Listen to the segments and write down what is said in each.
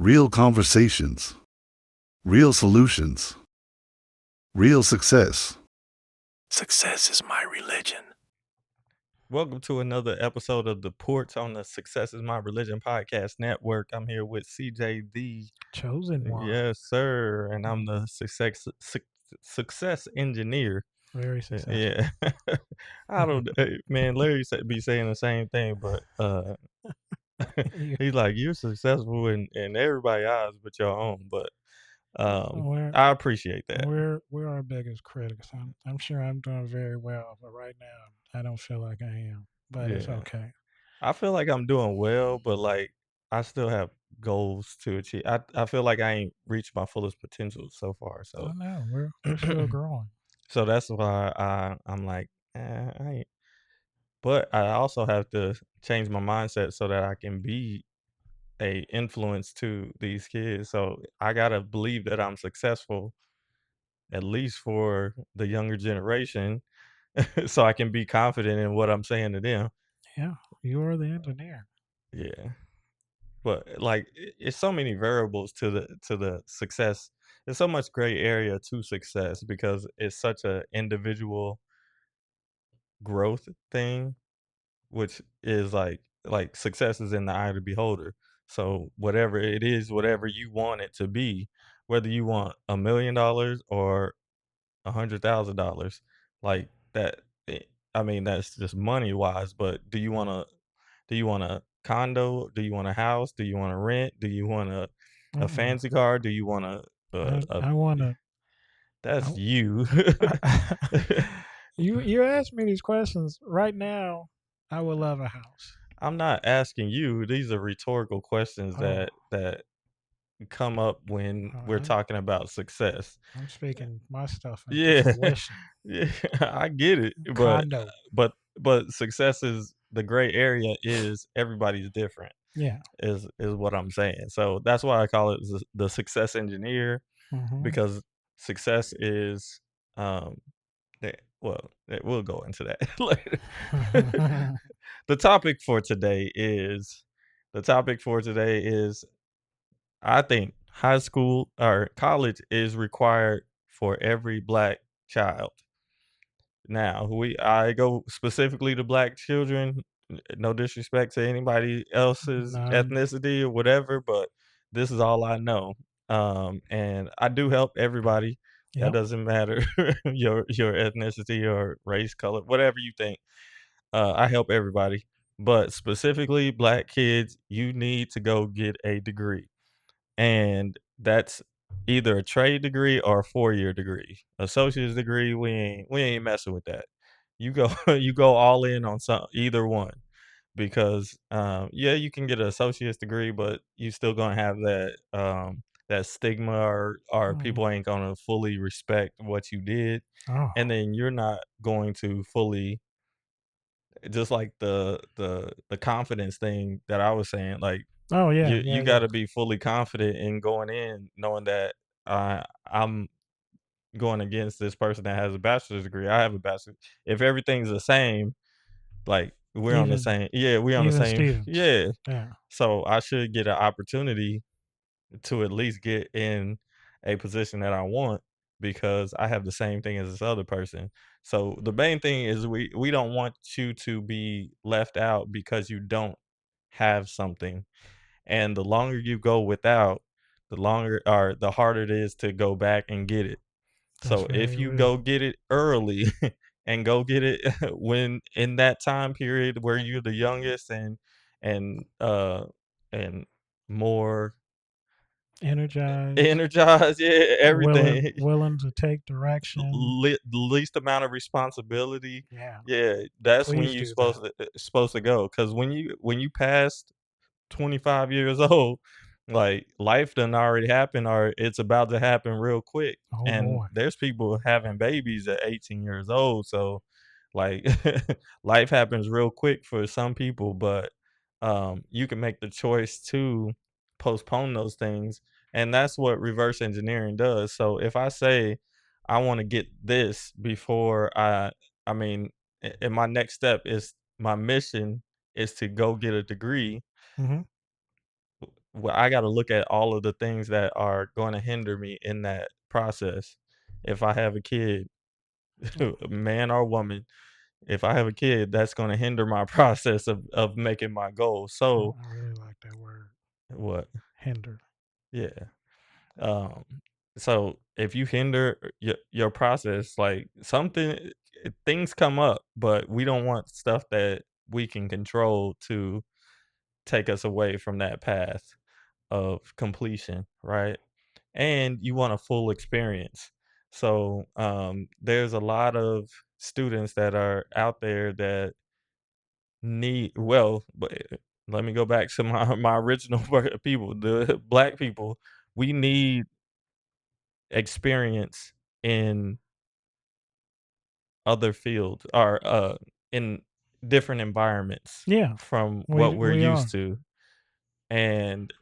Real conversations, real solutions, real success. Success is my religion. Welcome to another episode of the Porch on the Success is My Religion podcast network. I'm here with CJ, the Chosen one. yes, sir, and I'm the success engineer. Very successful. Yeah, I don't, man. Larry be saying the same thing, but You- he's like, you're successful in everybody's eyes but your own. But we're, I appreciate that. we're our biggest critics. I'm sure I'm doing very well, but right now I don't feel like I am. But it's Yeah, okay. I feel like I'm doing well, but like I still have goals to achieve. I feel like I ain't reached my fullest potential so far. Oh So no, we're still growing. so that's why I'm like, I ain't. But I also have to change my mindset so that I can be a influence to these kids. So I gotta believe that I'm successful, at least for the younger generation, so I can be confident in what I'm saying to them. Yeah, you are the engineer. Yeah. But like it's so many variables to the success. There's so much gray area to success because it's such a individual growth thing, which is like success is in the eye of the beholder. So whatever it is, whatever you want it to be, whether you want $1 million or $100,000, like that. I mean, that's just money wise. But do you want a condo? Do you want a house? Do you want to rent? Do you want a Mm-mm. fancy car? Do you want a I wanna. that's you. You asked me these questions right now. I would love a house. I'm not asking you. These are rhetorical questions Oh, that come up when oh, we're talking about success. I'm speaking my stuff into Yeah. fruition. Yeah, I get it, Condo. but success is the gray area is everybody's different. Yeah. Is what I'm saying. So that's why I call it the success engineer Hmm. because success is we'll go into that later. the topic for today is the topic for today is I think high school or college is required for every black child. Now, I go specifically to black children. No disrespect to anybody else's None. ethnicity or whatever, but this is all I know. And I do help everybody. That Yep. doesn't matter your ethnicity or race, color, whatever you think. I help everybody, but specifically black kids, you need to go get a degree, and that's either a trade degree or a 4-year degree. Associate's degree, we ain't messing with that. You go you go all in on some either one because yeah, you can get an associate's degree, but you still gonna have that stigma or Mm. people ain't gonna fully respect what you did, Oh. and then you're not going to fully just like the confidence thing that I was saying, like Oh yeah, you yeah, yeah. gotta be fully confident in going in knowing that I'm going against this person that has a bachelor's degree. I have a bachelor. If everything's the same, like we're on the Even same, yeah, we're on the even same, Stevens. yeah. Yeah. So I should get an opportunity to at least get in a position that I want because I have the same thing as this other person. So the main thing is we don't want you to be left out because you don't have something. And the longer you go without, the longer or the harder it is to go back and get it. That's So very if you real. go get it early and go get it when in that time period where you're the youngest and and more Energized, energized, yeah, everything. willing to take direction. The least amount of responsibility. Yeah. Yeah, that's when Please you do that. supposed to go. Cause when you pass 25 years old, like life done already happened or it's about to happen real quick. Oh And boy. there's people having babies at 18 years old. So like life happens real quick for some people, but you can make the choice to postpone those things. And that's what reverse engineering does. So if I say I want to get this before I mean, and my next step is my mission is to go get a degree. Hmm. well, I got to look at all of the things that are going to hinder me in that process. If I have a kid, Oh, man or woman, if I have a kid, that's going to hinder my process of making my goal. So I really like that word, what? hinder. Yeah. Um, so if you hinder your process, like something, things come up, but we don't want stuff that we can control to take us away from that path of completion, right? And you want a full experience. So there's a lot of students that are out there that need, well, but let me go back to my original people, the black people. We need experience in other fields or in different environments Yeah, from what we're we used are. to. And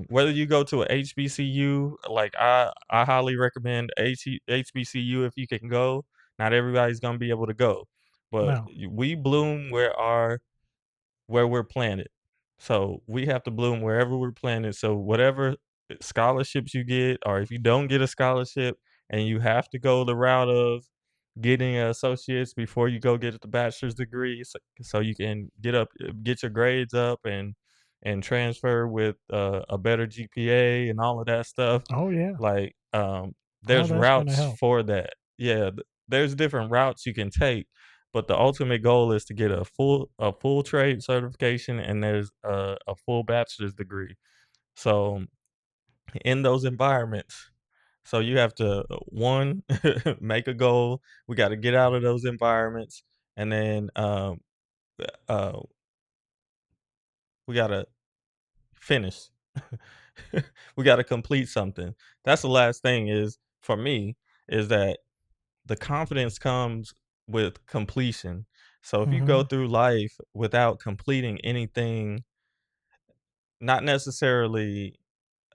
whether you go to a HBCU, like I highly recommend HBCU if you can go. Not everybody's gonna be able to go, but No. we bloom where we're planted. So we have to bloom wherever we're planted. So whatever scholarships you get, or if you don't get a scholarship and you have to go the route of getting an associate's before you go get the bachelor's degree, so you can get your grades up and transfer with a better GPA and all of that stuff. Oh yeah, Like all there's that's gonna routes help. for that. Yeah, there's different routes you can take, but the ultimate goal is to get a full trade certification, and there's a full bachelor's degree. So in those environments, so you have to one make a goal. We got to get out of those environments, and then uh, we got to finish. We got to complete something. That's the last thing is for me is that the confidence comes with completion. So if you go Hmm. through life without completing anything, not necessarily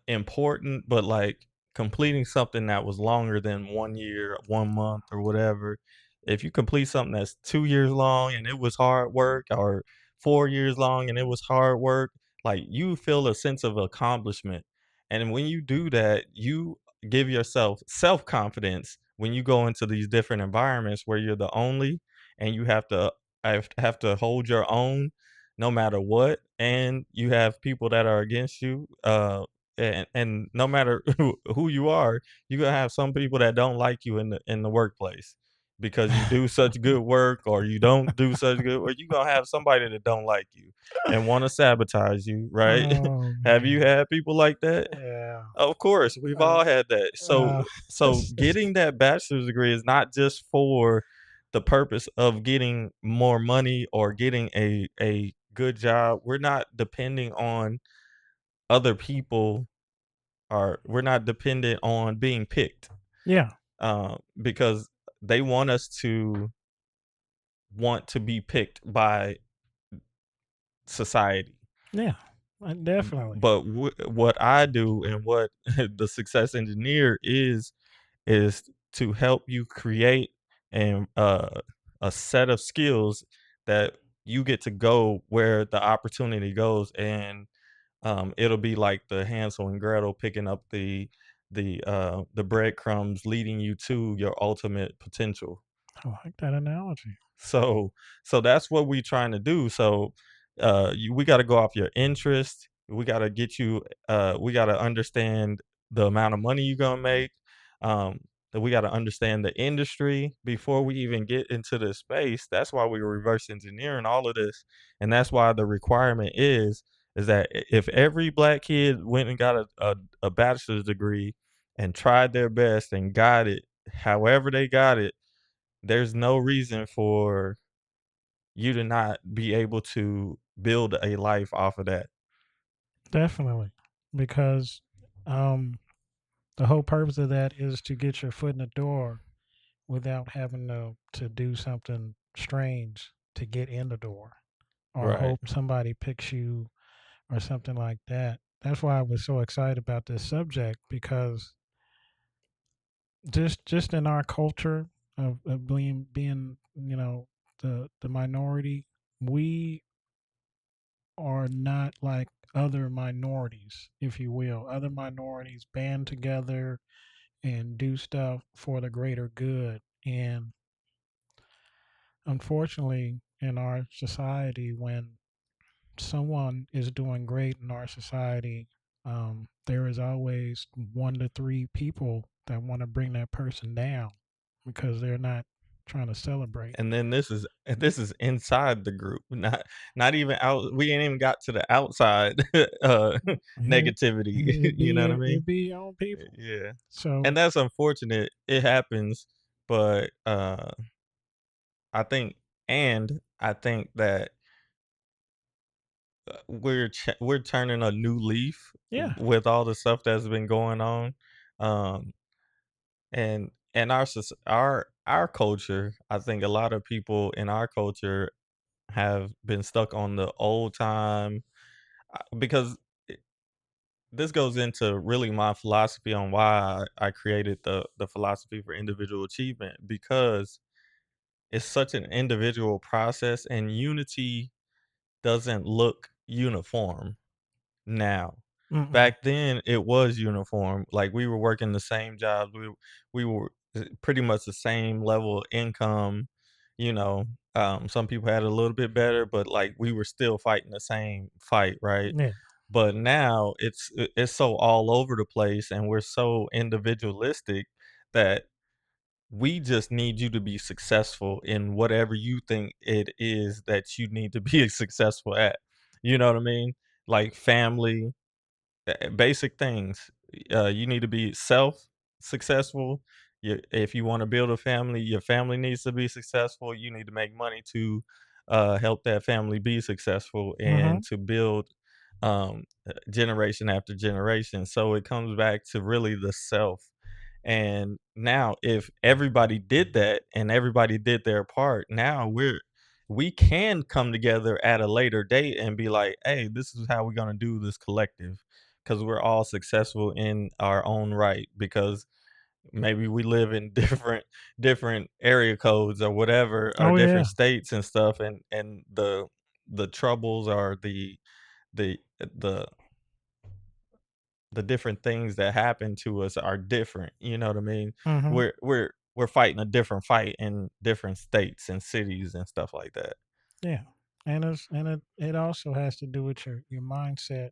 important, but like completing something that was longer than 1 year, 1 month, or whatever. If you complete something that's 2 years long and it was hard work, or 4 years long and it was hard work, like you feel a sense of accomplishment. And when you do that, you give yourself self-confidence when you go into these different environments where you're the only, and you have to hold your own no matter what, and you have people that are against you. And no matter who you are, you're gonna have some people that don't like you in the workplace because you do such good work, or you don't do such good, or you gonna have somebody that don't like you and want to sabotage you, right? Oh Have you man, had people like that? yeah. Of course, we've Uh, all had that. So so getting that bachelor's degree is not just for the purpose of getting more money or getting a good job. We're not depending on other people, or we're not dependent on being picked, yeah, because they want to be picked by society. yeah, definitely. But what I do and what the success engineer is to help you create and a set of skills that you get to go where the opportunity goes, and it'll be like the Hansel and Gretel picking up the breadcrumbs leading you to your ultimate potential. I like that analogy. So so that's what we trying to do. So we got to go off your interest. We got to get you. We got to understand the amount of money you're gonna make. Um, that we got to understand the industry before we even get into this space. That's why we're reverse engineering all of this, and that's why the requirement is that if every black kid went and got a bachelor's degree and tried their best and got it, however they got it, there's no reason for you to not be able to build a life off of that. Definitely, because um, the whole purpose of that is to get your foot in the door without having to do something strange to get in the door, or Right. hope somebody picks you or something like that. That's why I was so excited about this subject, because just in our culture of being the minority, we are not like other minorities, if you will. Other minorities band together and do stuff for the greater good. And unfortunately, in our society, when someone is doing great in our society, there is always 1 to 3 people that want to bring that person down because they're not trying to celebrate. And then this is inside the group, not even out. We ain't even got to the outside Yeah, negativity. it You know be what I mean? it be your own people. Yeah, So and that's unfortunate. It happens, but I think, I think that we're turning a new leaf yeah, with all the stuff that's been going on, um, and our culture. I think a lot of people in our culture have been stuck on the old time because it, this goes into really my philosophy on why I created the philosophy for individual achievement because it's such an individual process and unity doesn't look uniform now. mm-mm. Back then it was uniform. Like we were working the same jobs. We were pretty much the same level of income, you know. Some people had a little bit better, but like we were still fighting the same fight, right? Yeah, But now it's so all over the place and we're so individualistic that we just need you to be successful in whatever you think it is that you need to be successful at. You know what I mean? Like family, basic things. You need to be self successful. If you want to build a family, your family needs to be successful. You need to make money to help that family be successful mm-hmm. and to build generation after generation. So it comes back to really the self. And now, if everybody did that and everybody did their part, now we can come together at a later date and be like, hey, this is how we're gonna do this collective because we're all successful in our own right because maybe we live in different area codes or whatever or Oh yeah, different states and stuff and the troubles or the the the different things that happen to us are different, you know what I mean? mm-hmm. We're fighting a different fight in different states and cities and stuff like that. Yeah, and it also has to do with your mindset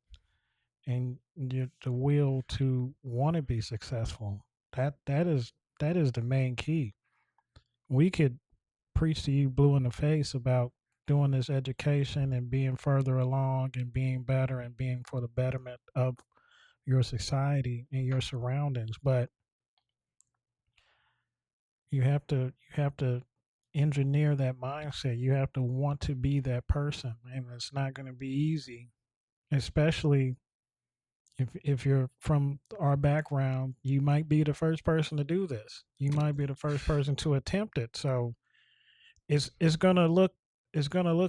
and the will to want to be successful. That is the main key. We could preach to you blue in the face about doing this education and being further along and being better and being for the betterment of your society and your surroundings, but you have to engineer that mindset. You have to want to be that person, and it's not going to be easy, especially if you're from our background. You might be the first person to do this. You might be the first person to attempt it. So it's gonna look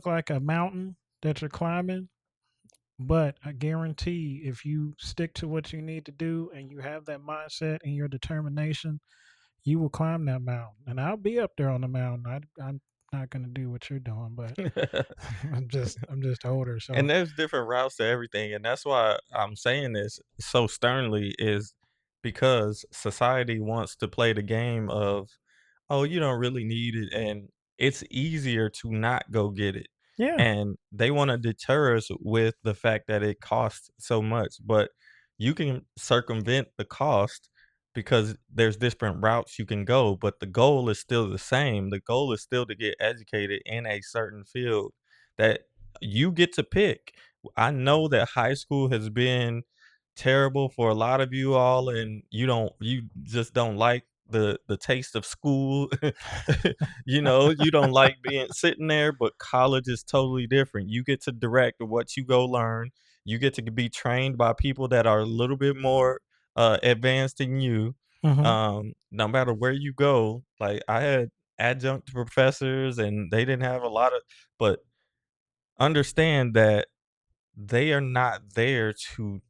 like a mountain that you're climbing, but I guarantee if you stick to what you need to do and you have that mindset and your determination, you will climb that mountain. And I'll be up there on the mountain. I'm not gonna do what you're doing, but I'm just older, so And there's different routes to everything, and that's why I'm saying this so sternly is because society wants to play the game of, "Oh, you don't really need it," and it's easier to not go get it, yeah. and they wanna deter us with the fact that it costs so much, but you can circumvent the cost because there's different routes you can go, but the goal is still the same. The goal is still to get educated in a certain field that you get to pick. I know that high school has been terrible for a lot of you all, and you just don't like the taste of school. You know, you don't like being sitting there, but college is totally different. You get to direct what you go learn. You get to be trained by people that are a little bit more advanced than you. Hmm. No matter where you go, like I had adjunct professors and they didn't have a lot of, but understand that they are not there to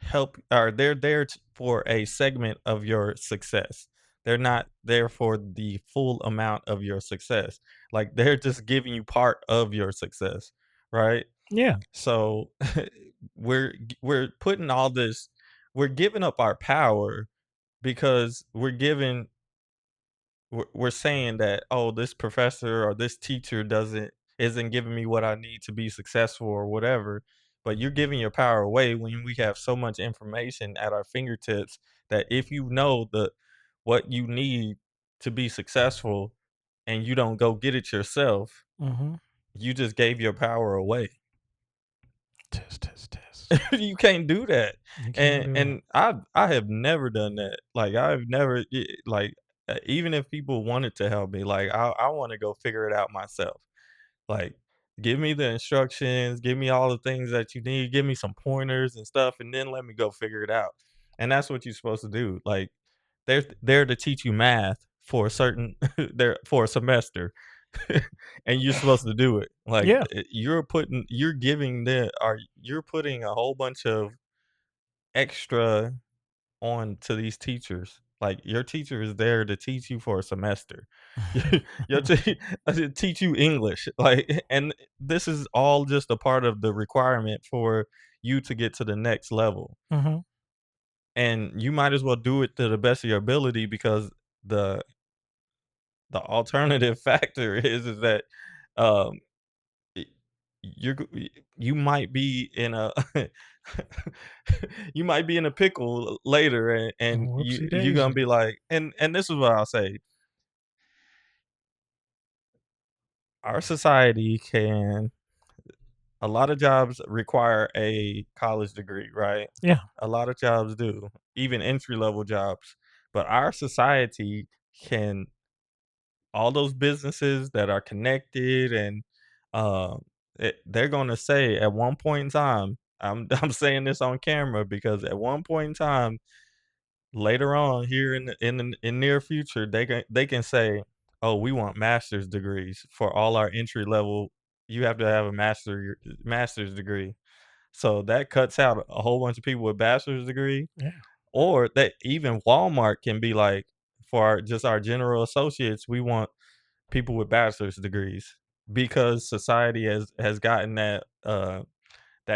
help, or they're there for a segment of your success. They're not there for the full amount of your success. Like they're just giving you part of your success, right? Yeah. So we're putting all this, we're giving up our power because we're saying that, oh, this professor or this teacher isn't giving me what I need to be successful or whatever. But you're giving your power away when we have so much information at our fingertips that if you know the what you need to be successful and you don't go get it yourself, Mm-hmm. you just gave your power away. Test, test, test. You can't do that. You can't And do it. and I have never done that. Like I've never like even if people wanted to help me, like I want to go figure it out myself. Like give me the instructions, give me all the things that you need, give me some pointers and stuff and then let me go figure it out. And that's what you're supposed to do. Like they're there to teach you math for a certain there for a semester. And you're supposed to do it. Like Yeah. you're giving you're putting a whole bunch of extra on to these teachers. Like your teacher is there to teach you for a semester. Your to teach you English. Like and this is all just a part of the requirement for you to get to the next level. Mm-hmm. And you might as well do it to the best of your ability because the the alternative factor is that um y- you might be in a you might be in a pickle later and Whoopsie you're gonna daisy. be like and this is what I'll say. Our society can a lot of jobs require a college degree, right? Yeah. A lot of jobs do, even entry level jobs. But our society can all those businesses that are connected and um, they're going to say at one point in time, I'm saying this on camera because at one point in time later on here in near future they can say, oh, we want master's degrees for all our entry level. You have to have a master's degree, so that cuts out a whole bunch of people with bachelor's degree. Yeah. Or that even Walmart can be like, for just our general associates, we want people with bachelor's degrees because society has gotten that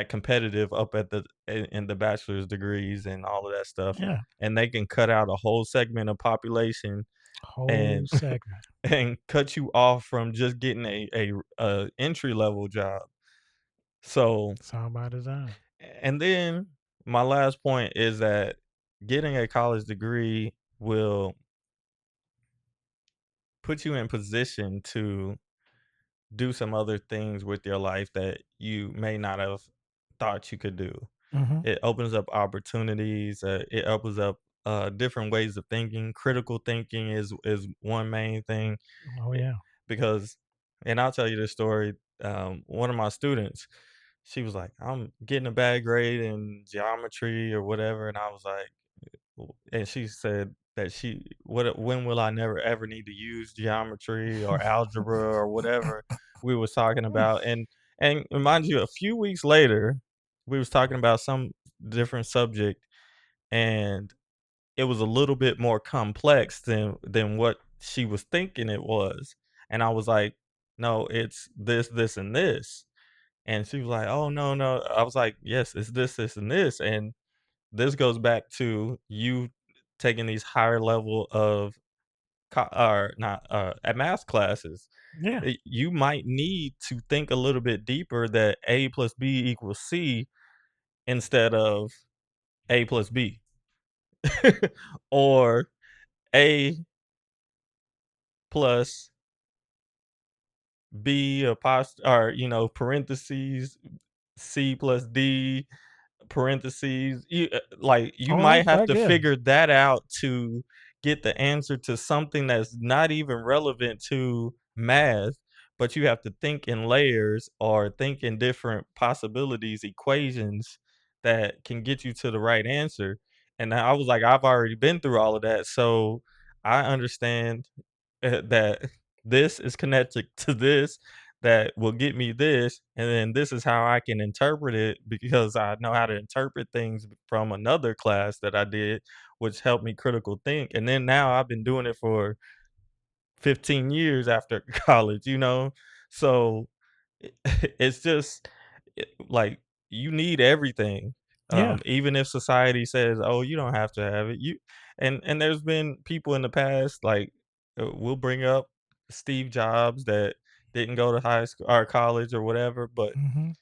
competitive up at in the bachelor's degrees and all of that stuff, Yeah. and they can cut out a whole segment of population Whole and segment. and cut you off from just getting a entry level job. So, It's all by design. and then my last point is that getting a college degree will put you in position to do some other things with your life that you may not have thought you could do. Mm-hmm. It opens up opportunities. It opens up different ways of thinking. Critical thinking is one main thing Oh eh, yeah. because, and I'll tell you this story. One of my students, she was like, "I'm getting a bad grade in geometry or whatever," and I was like, and she said that when will I never ever need to use geometry or algebra or whatever we was talking about. And mind you, a few weeks later we was talking about some different subject, and it was a little bit more complex than what she was thinking it was. And I was like, no, it's this and this. And she was like, oh, no. I was like, yes, it's this and this. And this goes back to you taking these higher level of or not at math classes. Yeah. You might need to think a little bit deeper that A plus B equals C instead of A plus B, or A plus B or parentheses C plus D parentheses. Like you Oh, might have I to get it. figure that out to get the answer to something that's not even relevant to math, but you have to think in layers or think in different possibilities, equations that can get you to the right answer. And I was like, I've already been through all of that, so I understand that this is connected to this that will get me this, and then this is how I can interpret it because I know how to interpret things from another class that I did, which helped me critical think. And then now I've been doing it for 15 years after college, you know? So it's just like, you need everything. Yeah. Even if society says, "Oh, you don't have to have it," and there's been people in the past, like, we'll bring up Steve Jobs that didn't go to high school or college or whatever, but Mhm.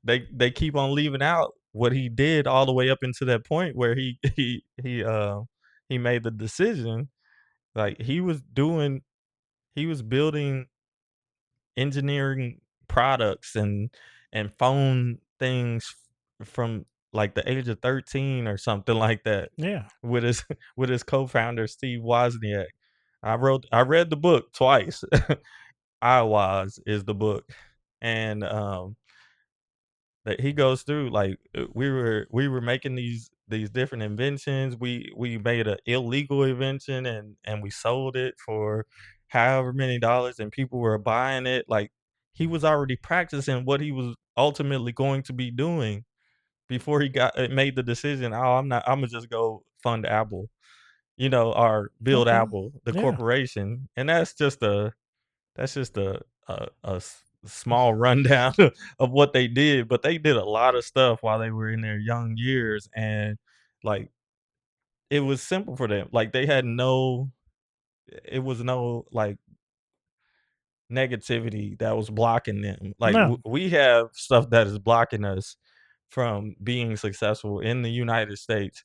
they keep on leaving out what he did all the way up into that point where he made the decision. Like, he was building engineering products and phone things from, like, the age of 13 or something like that Yeah. with his with his co-founder, Steve Wozniak. I read the book twice. I Was is the book, and, that he goes through, like, we were making these different inventions. We made an illegal invention and we sold it for however many dollars and people were buying it. Like, he was already practicing what he was ultimately going to be doing before he got made the decision, "Oh, Imma just go fund Apple," or build Okay. Apple, the Yeah. corporation. And that's just a small rundown of what they did, but they did a lot of stuff while they were in their young years, and, like, it was simple for them. Like, they had no it was no, like, negativity that was blocking them. Like, No, we have stuff that is blocking us from being successful in the United States.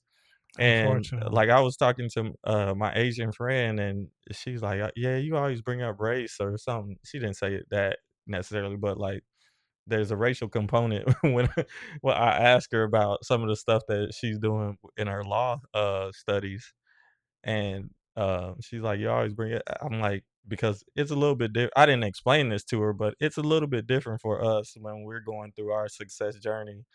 And, unfortunately. like, I was talking to, my Asian friend, and she's like, Yeah, you always bring up race or something." She didn't say it that necessarily, but, like, there's a racial component when I ask her about some of the stuff that she's doing in her law, studies, and, she's like, "You always bring it." I'm like, "Because it's a little bit different." I didn't explain this to her, but it's a little bit different for us when we're going through our success journey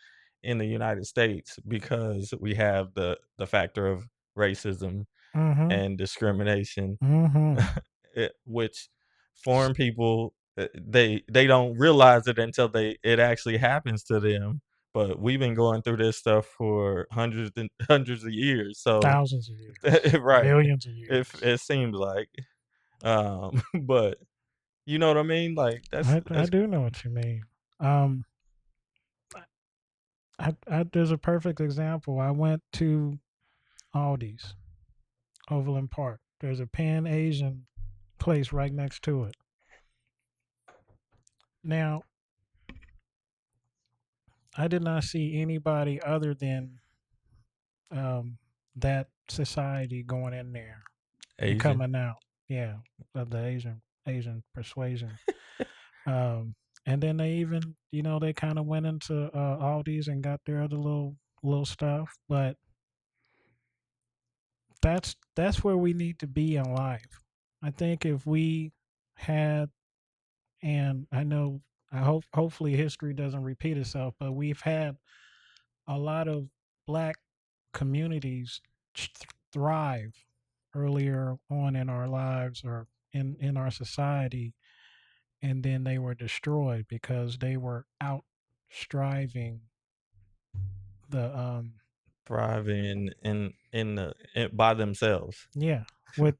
in the United States because we have the factor of racism Mhm. and discrimination, Mhm. which foreign people, they don't realize it until it actually happens to them. But we've been going through this stuff for hundreds and hundreds of years, so Thousands of years, right, millions of it years. it seems like, but you know what I mean? Like, I that's do know what you mean. Um, I there's a perfect example. I went to Aldi's, Overland Park. There's a Pan Asian place right next to it. Now, I did not see anybody other than um, that society going in there and Asian. coming out. Yeah, of the Asian persuasion. Um, and then they even, they kind of went into Aldi's and got their other little stuff. But that's where we need to be in life. I think if we had, and hopefully history doesn't repeat itself, but we've had a lot of black communities thrive earlier on in our lives or in our society, and then they were destroyed because they were out striving the Thriving by themselves. yeah, with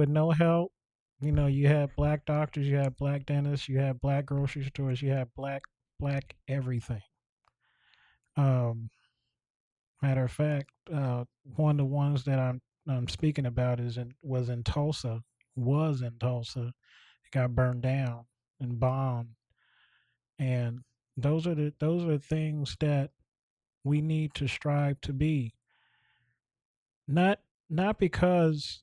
no help. You had black doctors, you had black dentists, you had black grocery stores, you had black everything. um Matter of fact, one of the ones that I'm speaking about was in Tulsa. It got burned down and bombed, and those are things that we need to strive to be. Not not because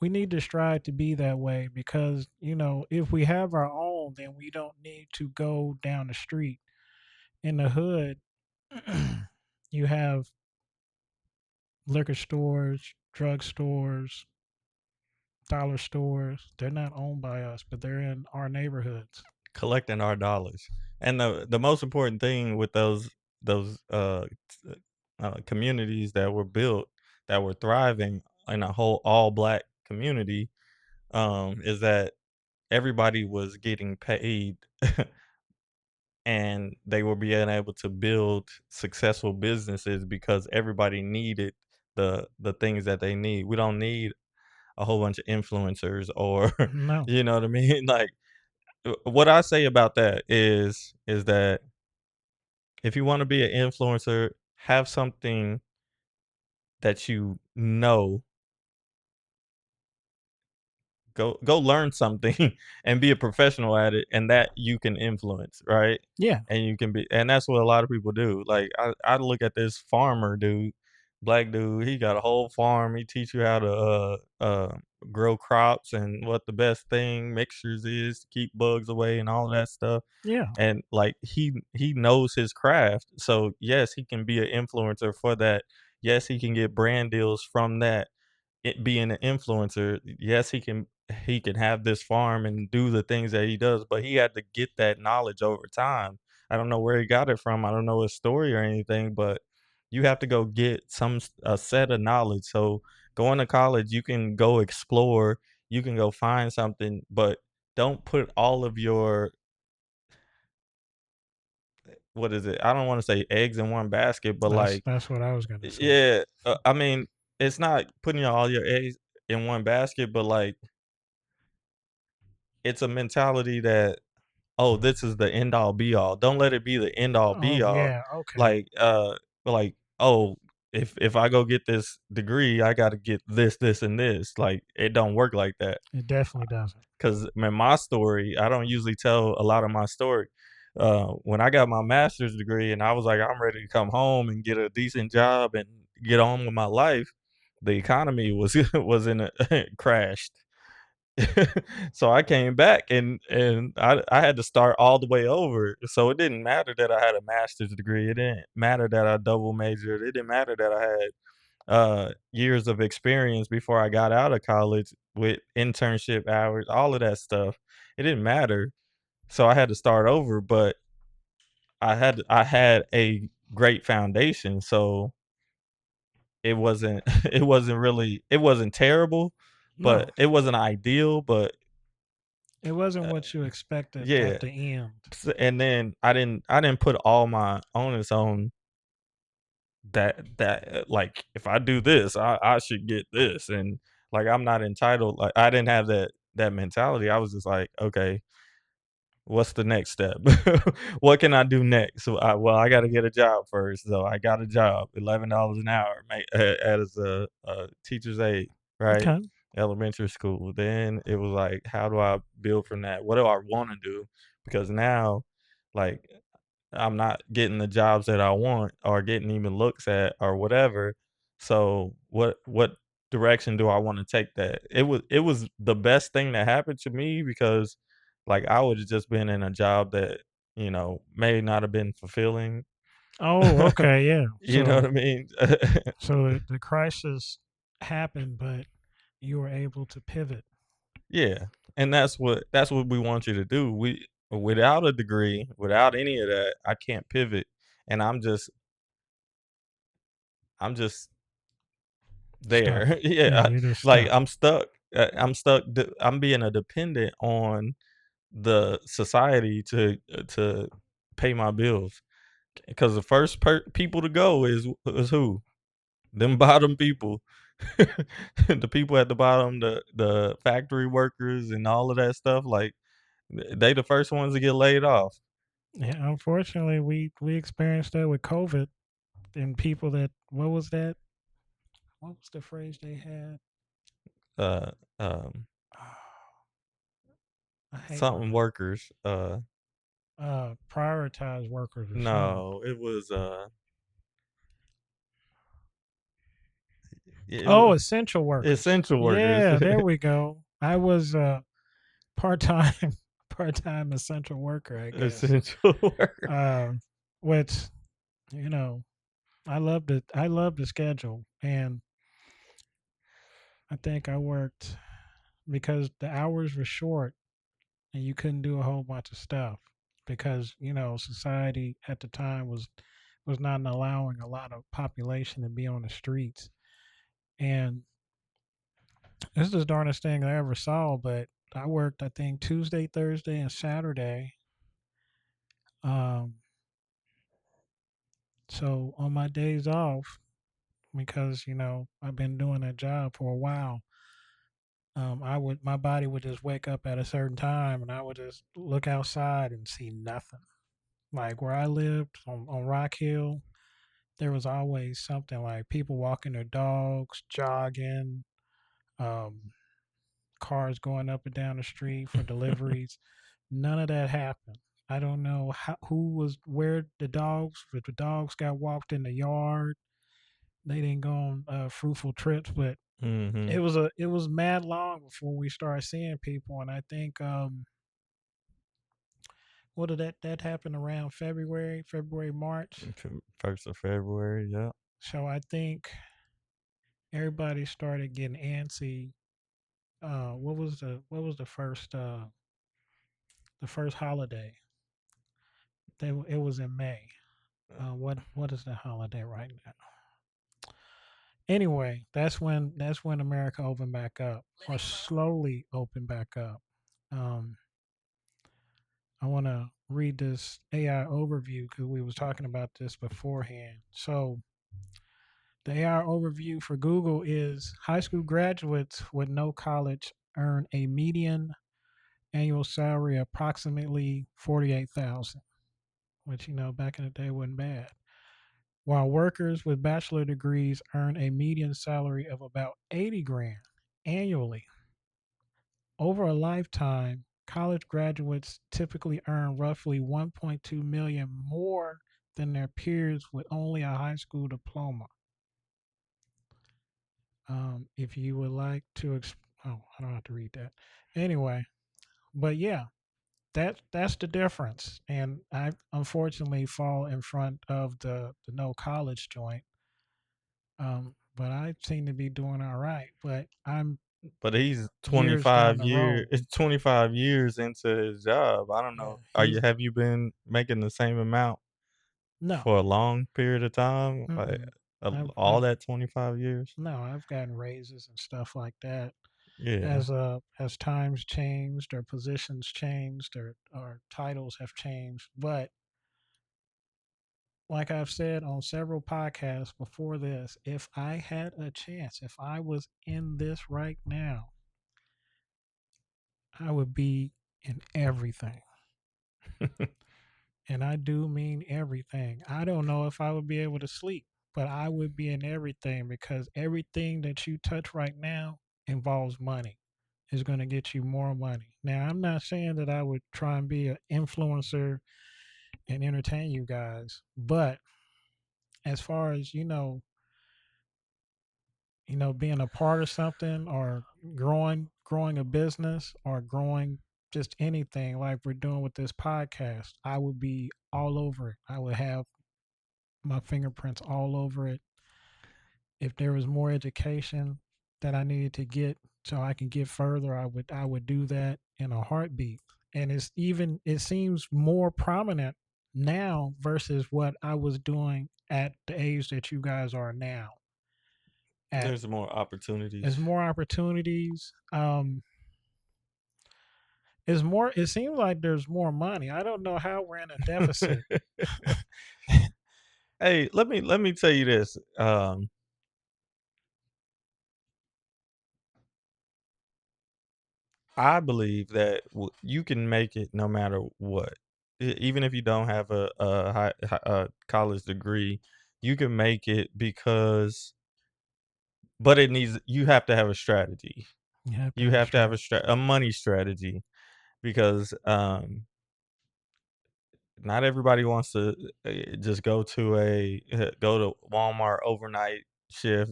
we need to strive to be that way, because if we have our own, then we don't need to go down the street. In the hood, you have liquor stores, drug stores, dollar stores. They're not owned by us, but they're in our neighborhoods. Collecting our dollars. And the most important thing with those communities that were built, that were thriving in a whole all black community, is that everybody was getting paid and they were being able to build successful businesses because everybody needed the things that they need. We don't need a whole bunch of influencers or No. you know what I mean? Like what I say about that is that if you want to be an influencer, have something that you know. Go learn something and be a professional at it, and that you can influence, right? Yeah. And you can be and that's what a lot of people do. Like, I look at this farmer dude, black dude, he got a whole farm, he teach you how to, grow crops and what the best thing mixtures is to keep bugs away and all of that stuff, Yeah. and, like, he knows his craft, so, yes, he can be an influencer for that. Yes, he can get brand deals from that it being an influencer, yes, he can have this farm and do the things that he does, but he had to get that knowledge over time. I don't know where he got it from. I don't know his story or anything, but you have to go get a set of knowledge. So going to college, you can go explore, you can go find something, but don't put all of your what is it? I don't want to say eggs in one basket, but like That's what I was gonna say. yeah, I mean, it's not putting all your eggs in one basket, but like it's a mentality that, "Oh, this is the end all be all." Don't let it be the end all be Oh all. yeah. Okay. Like, "Oh, if I go get this degree, I gotta get this, this, and this." Like, it don't work like that. It definitely doesn't. Because in my story, I don't usually tell a lot of my story. When I got my master's degree and I was like, I'm ready to come home and get a decent job and get on with my life, the economy was was in a crashed. So I came back and I had to start all the way over. So it didn't matter that I had a master's degree. It didn't matter that I double majored. It didn't matter that I had years of experience before I got out of college with internship hours, all of that stuff. It didn't matter. So I had to start over, but I had a great foundation. So it wasn't it wasn't terrible, but No, it wasn't ideal, but it wasn't uh, what you expected yeah. at the end. And then I didn't put all my onus on like if I do this, I should get this, and like I'm not entitled. Like I didn't have that mentality. I was just like, okay, what's the next step? What can I do next? So well, I got to get a job first. So I got a job, $11 an hour, as a teacher's aide, right? Okay. Elementary school. Then it was like, how do I build from that? What do I want to do? Because now, like I'm not getting the jobs that I want or getting even looks at or whatever. So what direction do I want to take that? It was the best thing that happened to me because like I would have just been in a job that, may not have been fulfilling. Oh, okay. Yeah. You know what I mean? So the crisis happened, but you were able to pivot. Yeah. And that's what we want you to do. Without a degree, without any of that, I can't pivot and I'm just Stuck. there. Yeah, Yeah, you're just like, stuck. I'm being a dependent on the society to pay my bills. Because the first people to go is who? Them bottom people. The people at the bottom, the factory workers and all of that stuff, like, they the first ones to get laid off. Yeah, unfortunately, we experienced that with COVID and people that what was that? What was the phrase they had? Uh, um, I hate when something workers, prioritize workers or something. no, it was, it Oh, was essential workers. essential workers. Yeah, there we go. I was part-time part-time essential worker, I guess. Essential worker. Um, which you know, I love the schedule, and I think I worked because the hours were short and you couldn't do a whole bunch of stuff because society at the time was not allowing a lot of population to be on the streets, and this is the darnest thing I ever saw. But I worked, I think, Tuesday, Thursday, and Saturday. Um, so on my days off, because I've been doing that job for a while, my body would just wake up at a certain time, and I would just look outside and see nothing. Like where I lived on Rock Hill, there was always something like people walking their dogs, jogging, um, cars going up and down the street for deliveries. None of that happened. I don't know who was where the dogs. If the dogs got walked in the yard, they didn't go on fruitful trips. But Mhm. it was mad long before we started seeing people, and I think what did that happen around February, March. 1st of February, yeah. So I think everybody started getting antsy. What was the first holiday? It was in May. What is the holiday right now? Anyway, that's when America opened back up, or slowly opened back up. Um, I want to read this AI overview because we was talking about this beforehand. So the AI overview for Google is high school graduates with no college earn a median annual salary of approximately 48,000, which back in the day wasn't bad. While workers with bachelor degrees earn a median salary of about 80 grand annually. Over a lifetime, college graduates typically earn roughly 1.2 million more than their peers with only a high school diploma. If you would like to, oh, I don't have to read that. Anyway, but yeah, that's the difference. And I unfortunately fall in front of the no college joint. But I seem to be doing all right. But I'm But he's years down 25 the year road. it's 25 years into his job. I don't Yeah, know. he's Have you been making the same amount no. for a long period of time? Like Mm-mm. all I've that 25 years? no, I've gotten raises and stuff like that Yeah. as times changed or positions changed or titles have changed. But like I've said on several podcasts before this, if I had a chance, if I was in this right now, I would be in everything. And I do mean everything. I don't know if I would be able to sleep, but I would be in everything because everything that you touch right now involves money. Is going to get you more money. Now, I'm not saying that I would try and be an influencer and entertain you guys, but as far as being a part of something or growing a business or growing just anything like we're doing with this podcast, I would be all over it. I would have my fingerprints all over it. If there was more education that I needed to get so I can get further, I would do that in a heartbeat. And it seems more prominent now versus what I was doing at the age that you guys are now. At There's more There's opportunities. more opportunities. It seems like there's more money. I don't know how we're in a deficit. Hey, let me tell you this. I believe that you can make it no matter what. Even if you don't have a college degree, you can make it because but you have to have a strategy. You have to You have a have to have strategy. a money strategy because not everybody wants to just go to Walmart overnight shift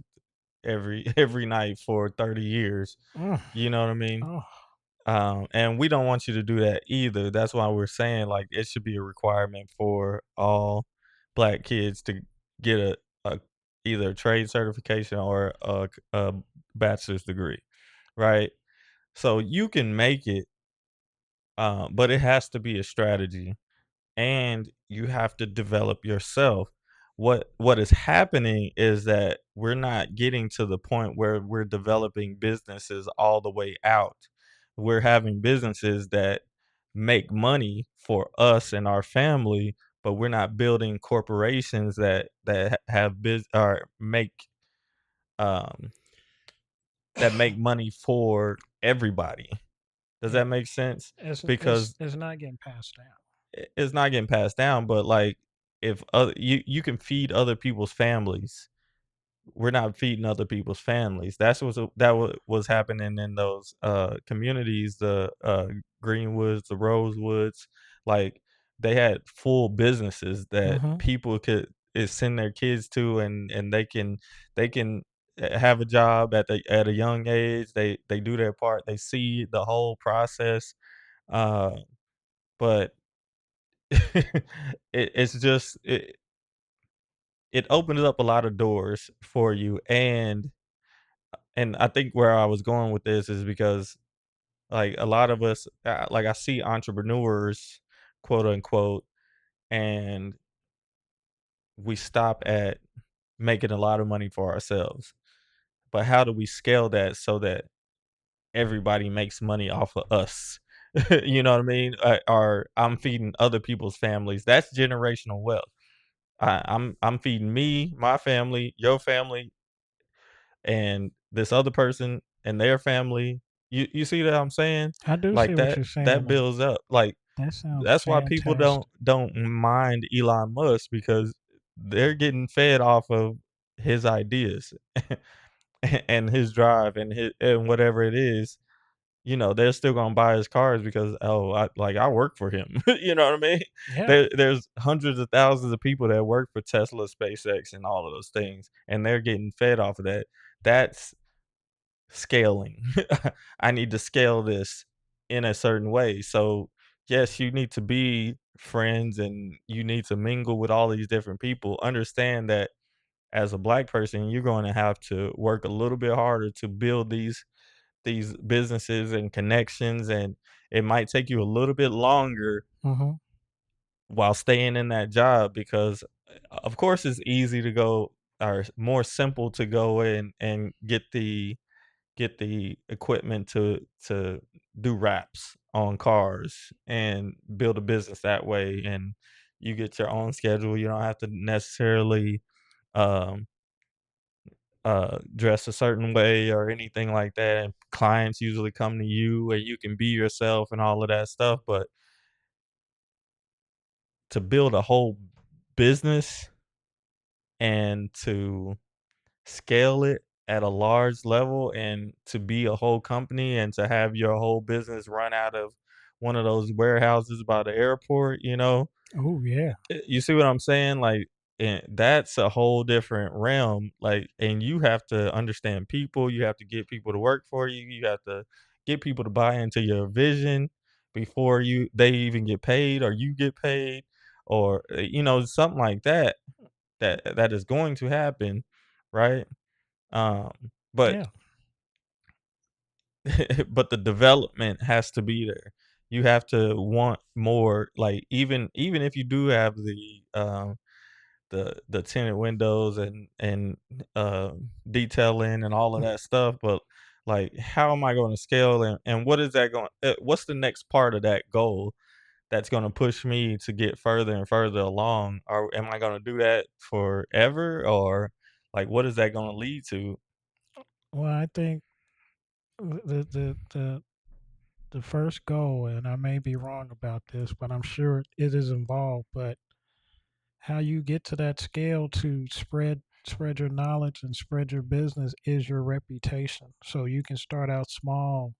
every night for 30 years. Mm. You know what I mean? Oh, And we don't want you to do that either. That's why we're saying like it should be a requirement for all black kids to get a either a trade certification or a bachelor's degree, right? So you can make it, but it has to be a strategy and you have to develop yourself. What is happening is that we're not getting to the point where we're developing businesses all the way out. We're having businesses that make money for us and our family, but we're not building corporations that have biz or um that make money for everybody. Does Yeah. that make sense? Because It's not getting passed down. it's not getting passed down, but like if other you can feed other people's families, we're not feeding other people's families. Was happening in those communities, the Greenwoods, the Rosewoods. Like they had full businesses that Mm-hmm. people could send their kids to, and they can have a job at a young age. They do their part. They see the whole process. Uh, but it's just it opens up a lot of doors for you, and I think where I was going with this is because, like, a lot of us, like, I see entrepreneurs, quote unquote, and we stop at making a lot of money for ourselves. But how do we scale that so that everybody makes money off of us? You know what I mean? Or I'm feeding other people's families. That's generational wealth. I'm feeding me, my family, your family, and this other person and their family. You see what I'm saying? I do see Like what you're that saying, and builds up. Like that sounds that's why people fantastic. don't mind Elon Musk because they're getting fed off of his ideas and his drive and his and whatever it is. You know, they're still gonna buy his cars because I work for him. You know what I mean? Yeah. There's hundreds of thousands of people that work for Tesla, SpaceX, and all of those things, and they're getting fed off of that. That's scaling. I need to scale this in a certain way. So, yes, you need to be friends and you need to mingle with all these different people. Understand that as a black person, you're going to have to work a little bit harder to build these businesses and connections, and it might take you a little bit longer Mm-hmm. while staying in that job because of course it's easy to go or more simple to go in and get the equipment to do wraps on cars and build a business that way, and you get your own schedule. You don't have to necessarily um dress a certain way or anything like that, and clients usually come to you and you can be yourself and all of that stuff. But to build a whole business and to scale it at a large level and to be a whole company and to have your whole business run out of one of those warehouses by the airport, you know, Oh yeah. you see what I'm saying? Like, and that's a whole different realm. Like, and you have to understand people. You have to get people to work for you. You have to get people to buy into your vision before they even get paid or you get paid or you know something like that that is going to happen, right? Um, but Yeah. but the development has to be there. You have to want more. Like even if you do have the tinted windows and detailing and all of that stuff, but like how am I going to scale and what is that going? What's the next part of that goal that's going to push me to get further and further along? Or am I going to do that forever or like what is that going to lead to? Well, I think the first goal, and I may be wrong about this, but I'm sure it is involved. But how you get to that scale to spread your knowledge and spread your business is your reputation. So you can start out small,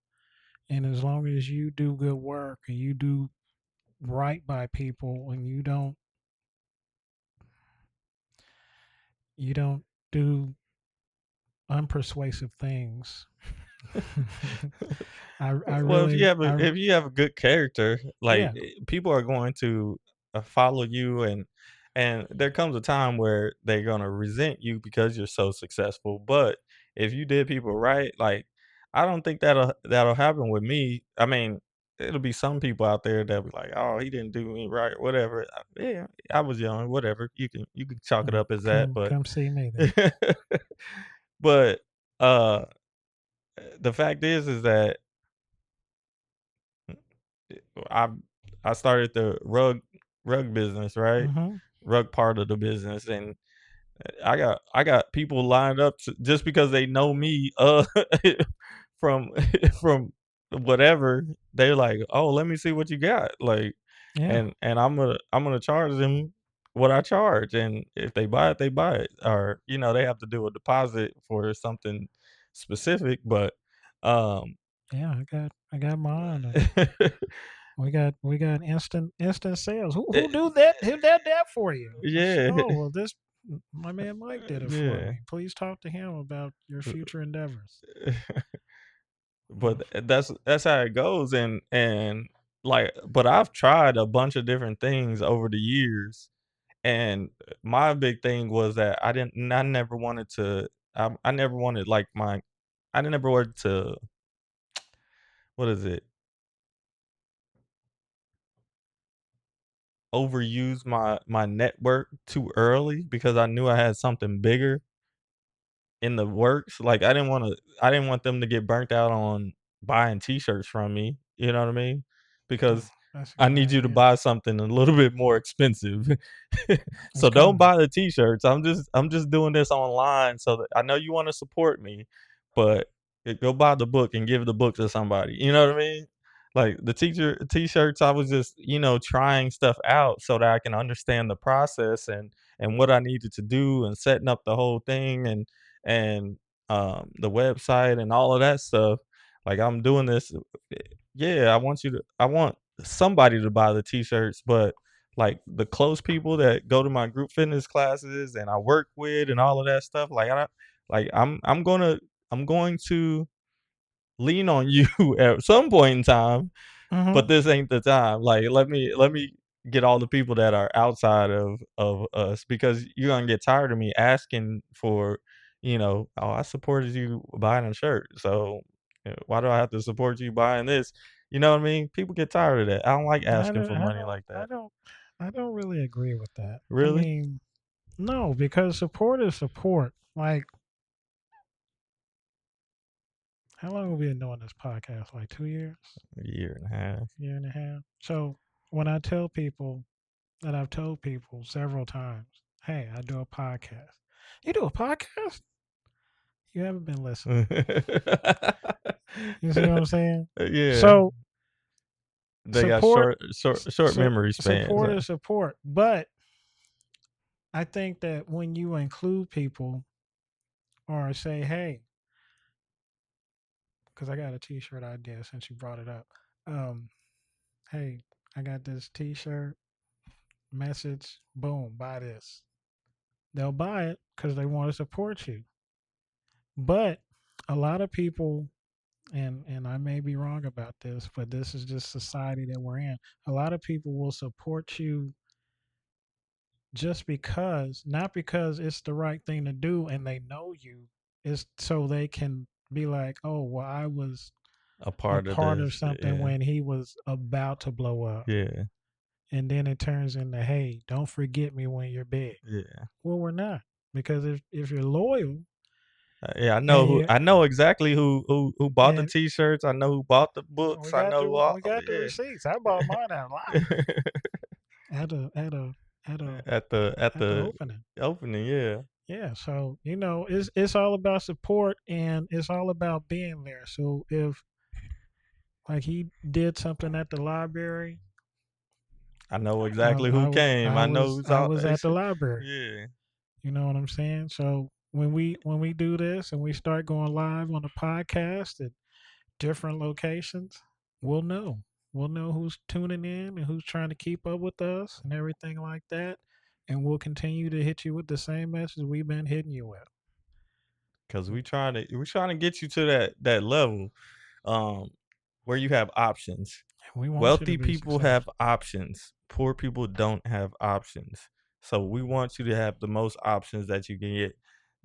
and as long as you do good work and you do right by people, and you don't do unpersuasive things. I Well, really I if you have a good character, like yeah. people are going to follow you, and there comes a time where they're gonna resent you because you're so successful. But if you did people right, like I don't think that'll happen with me. I mean, it'll be some people out there that'll be like, "Oh, he didn't do me right," whatever. Yeah, I was young, whatever. You can chalk it Well, up as that, but come see me then. but uh, the fact is that I I started the rug business, right? Hmm. Rug part of the business, and I got people lined up just because they know me from from whatever, they're like, "Oh, let me see what you got." Like, Yeah. and I'm gonna charge them what I charge, and if they buy it, they buy it, or they have to do a deposit for something specific, but um, Yeah, I got mine. And we got instant sales. Who it, do that? Who did that for you? yeah, Oh well, this my man Mike did it for yeah. me. Please talk to him about your future endeavors. Mm. But that's how it goes, and like, but I've tried a bunch of different things over the years, and my big thing was that I never wanted to, I never wanted like I never wanted to, what is it, overuse my network too early because I knew I had something bigger in the works. Like, I didn't want them to get burnt out on buying T-shirts from me, you know what I mean? Oh, Because that's a I good need you to idea. buy something a little bit more expensive. It's So don't coming. buy the T-shirts. I'm just doing this online so that I know you wanna support me, but go buy the book and give the book to somebody, you know what I mean? Like, the T-shirts, I was just, trying stuff out so that I can understand the process and what I needed to do and setting up the whole thing and the website and all of that stuff. Like, I'm doing this. Yeah, I want somebody to buy the T-shirts, but like the close people that go to my group fitness classes and I work with and all of that stuff, like I don't, like I'm going to lean on you at some point in time, Mm-hmm. but this ain't the time. Like, let me get all the people that are outside of us, because you're gonna get tired of me asking for, oh, I supported you buying a shirt, so why do I have to support you buying this? You know what I mean? People get tired of that. I don't like I asking don't, for I money don't, like I that. don't, I don't really agree with that. I Really? mean, no, because support is support. Like, how long have we been doing this podcast? Like 2 years, A year and a half. year and a half. So when I tell people that I've told people several times, hey, I do a podcast. You do a podcast? You haven't been listening. You see what I'm saying? Yeah, So they got support, short memory spans. support is support. But I think that when you include people or say, hey, because I got a T-shirt idea since you brought it up. Um, hey, I got this T-shirt message. Boom, buy this. They'll buy it because they want to support you. But a lot of people, and I may be wrong about this, but this is just society that we're in. A lot of people will support you just because, not because it's the right thing to do and they know you. It's so they can be like, oh, well, I was A a part of part of this. something Yeah, when he was about to blow up. yeah, And then it turns into, hey, don't forget me when you're big. yeah. Well, we're not. Because if you're loyal Yeah, and you I know exactly who bought the and T-shirts. I know who bought the books. we I got know the who all. we got the Yeah. receipts. I bought mine at a library at a at a at a At at the the opening. opening, yeah. Yeah, so it's all about support and it's all about being there. So if like he did something at the library, I know exactly who came. I know who's I all. was at the library. Yeah, You know what I'm saying? So when we do this and we start going live on the podcast at different locations, we'll know. We'll know who's tuning in and who's trying to keep up with us and everything like that. And we'll continue to hit you with the same message we've been hitting you with. because we trying to get you to that level, um, where you have options. And we want you to Wealthy be people have successful. options. Poor people don't have options. So we want you to have the most options that you can get.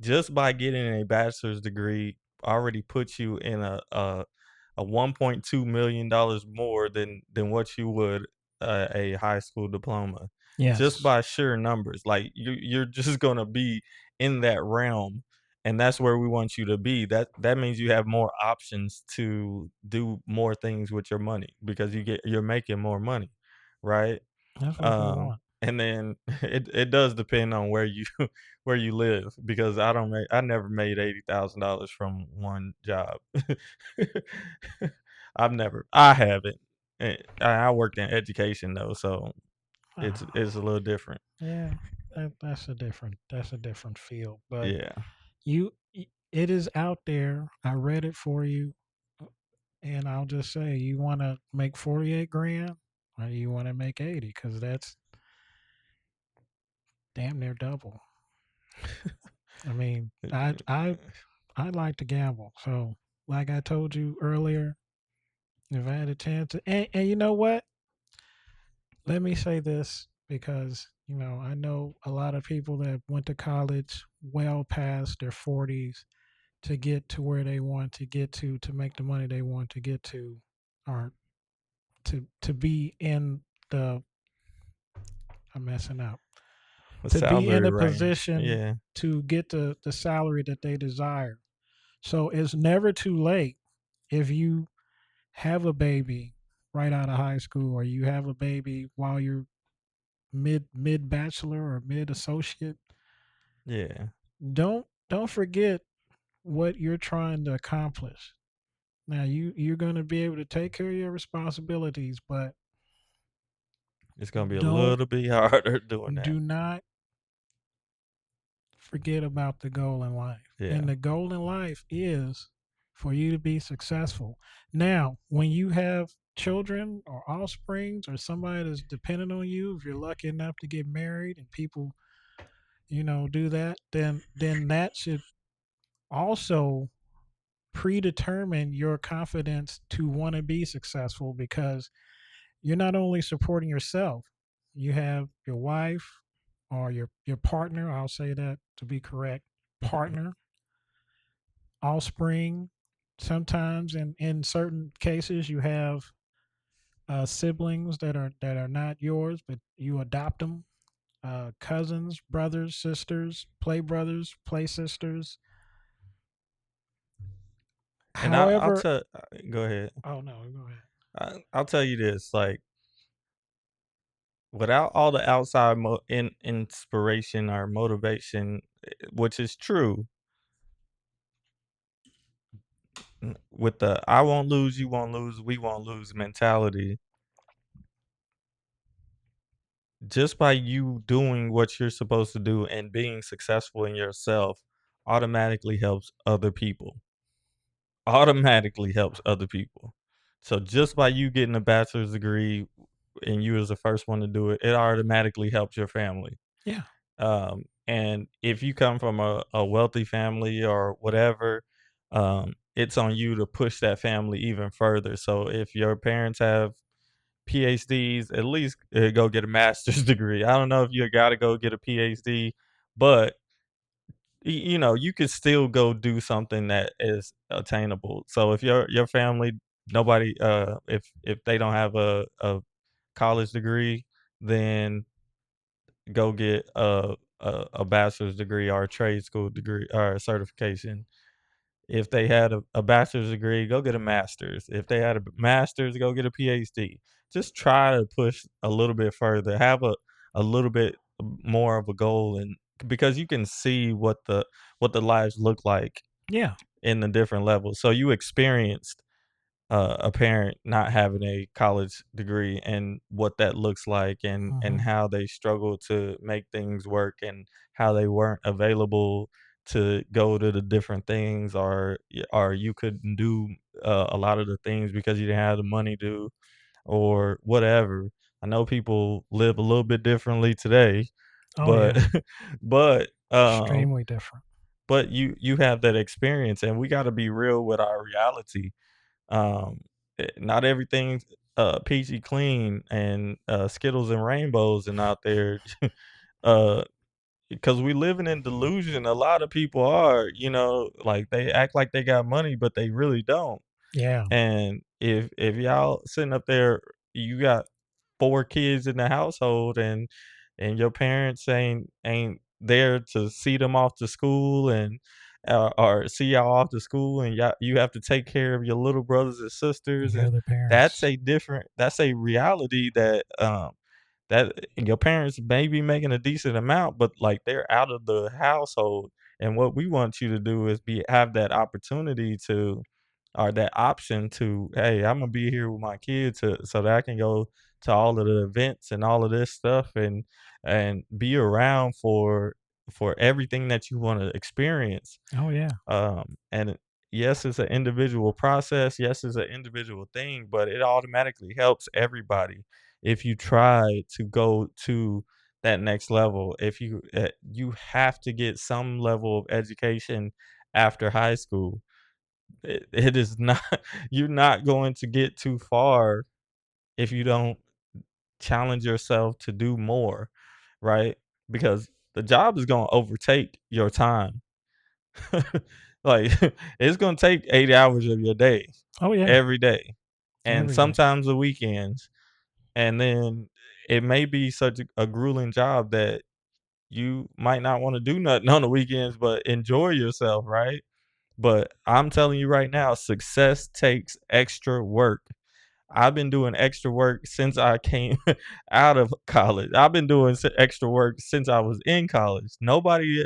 Just by getting a bachelor's degree already puts you in a $1.2 million more than what you would a high school diploma. Just Yes, by sheer numbers. Like, you're just gonna be in that realm, and that's where we want you to be. That means you have more options to do more things with your money because you're making more money, right? that's what we Um, want. And then it does depend on where you where you live because I never made $80,000 from one job. I haven't. I worked in education though, so it's a Oh, little different. yeah, that's a different field. But Yeah. it is out there. I read it for you, and I'll just say, you want to make 48 grand, or you want to make 80, because that's damn near double. I mean, I like to gamble, so like I told you earlier, if I had a chance, and you know what? Let me say this because, I know a lot of people that went to college well past their 40s to get to where they want to get to make the money they want to get to, or to be in the I'm messing up A to be in salary a range. position Yeah. to get the salary that they desire. So it's never too late if you have a baby right out of high school, or you have a baby while you're mid bachelor or mid associate. Yeah. Don't forget what you're trying to accomplish. Now you're going to be able to take care of your responsibilities, but It's gonna be a don't little bit harder doing that. do not forget about the goal in life. And Yeah. the goal in life is for you to be successful. Now, when you have children or offsprings or somebody that's dependent on you, if you're lucky enough to get married and people, do that, then that should also predetermine your confidence to want to be successful, because you're not only supporting yourself, you have your wife or your partner, I'll say that to be correct, partner, offspring. Sometimes in certain cases you have siblings that are not yours, but you adopt them. Cousins, brothers, sisters, play brothers, play sisters. And I'll However, tell go ahead. oh no, go ahead. I'll tell you this, like, without all the outside inspiration or motivation, which is true, with the "I won't lose, you won't lose, we won't lose" mentality, just by you doing what you're supposed to do and being successful in yourself automatically helps other people. Automatically helps other people. So just by you getting a bachelor's degree and you was the first one to do it, it automatically helps your family. Yeah, And if you come from a wealthy family or whatever, it's on you to push that family even further. So if your parents have PhDs, at least go get a master's degree. I don't know if you got to go get a PhD, but you could still go do something that is attainable. So if your family, nobody, if they don't have a college degree, then go get a bachelor's degree or a trade school degree or a certification. If they had a bachelor's degree, go get a master's. If they had a master's, go get a PhD. Just try to push a little bit further. Have a little bit more of a goal, and because you can see what the lives look like yeah. in the different levels. So you experienced a parent not having a college degree and what that looks like and Hmm. how they struggle to make things work and how they weren't available to go to the different things or you couldn't do a lot of the things because you didn't have the money to or whatever. I know people live a little bit differently today, Oh but yeah, but extremely different. you have that experience and we got to be real with our reality. Not everything's peachy clean and Skittles and rainbows and out there. uh, because we living in delusion. A lot of people are, like they act like they got money, but they really don't. Yeah, And if y'all sitting up there, you got 4 kids in the household and your parents ain't there to see them off to school and or see y'all off to school and you have to take care of your little brothers and sisters, you're and the parents. that's a reality that that your parents may be making a decent amount, but, like, they're out of the household, and what we want you to do is be have that opportunity to or that option to, "Hey, Imma be here with my kids so that I can go to all of the events and all of this stuff and be around for everything that you wanna experience." Oh yeah. And yes, it's an individual process. Yes, it's an individual thing, but it automatically helps everybody if you try to go to that next level. If you have to get some level of education after high school. It is not you're not going to get too far if you don't challenge yourself to do more, right? Because the job is going to overtake your time. Like, it's gonna take 8 hours of your day, Oh yeah. every day, and Every day. sometimes the weekends, and then it may be such a grueling job that you might not wanna do nothing on the weekends, but enjoy yourself, right? But I'm telling you right now, success takes extra work. I've been doing extra work since I came out of college. I've been doing extra work since I was in college. Nobody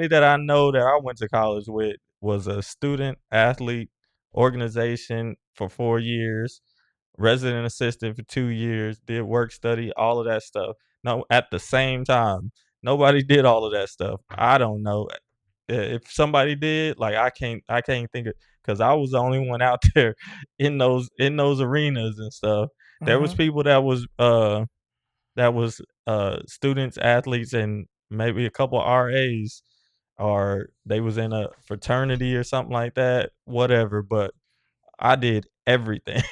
that I know that I went to college with was a student athlete organization for 4 years, resident assistant for 2 years, did work study, all of that stuff. No, at the same time. Nobody did all of that stuff. I don't know. If somebody did, like, I can't think of, because I was the only one out there in those arenas and stuff. There was Mhm. people that was students, athletes, and maybe a couple RAs, or they was in a fraternity or something like that, whatever, but I did everything.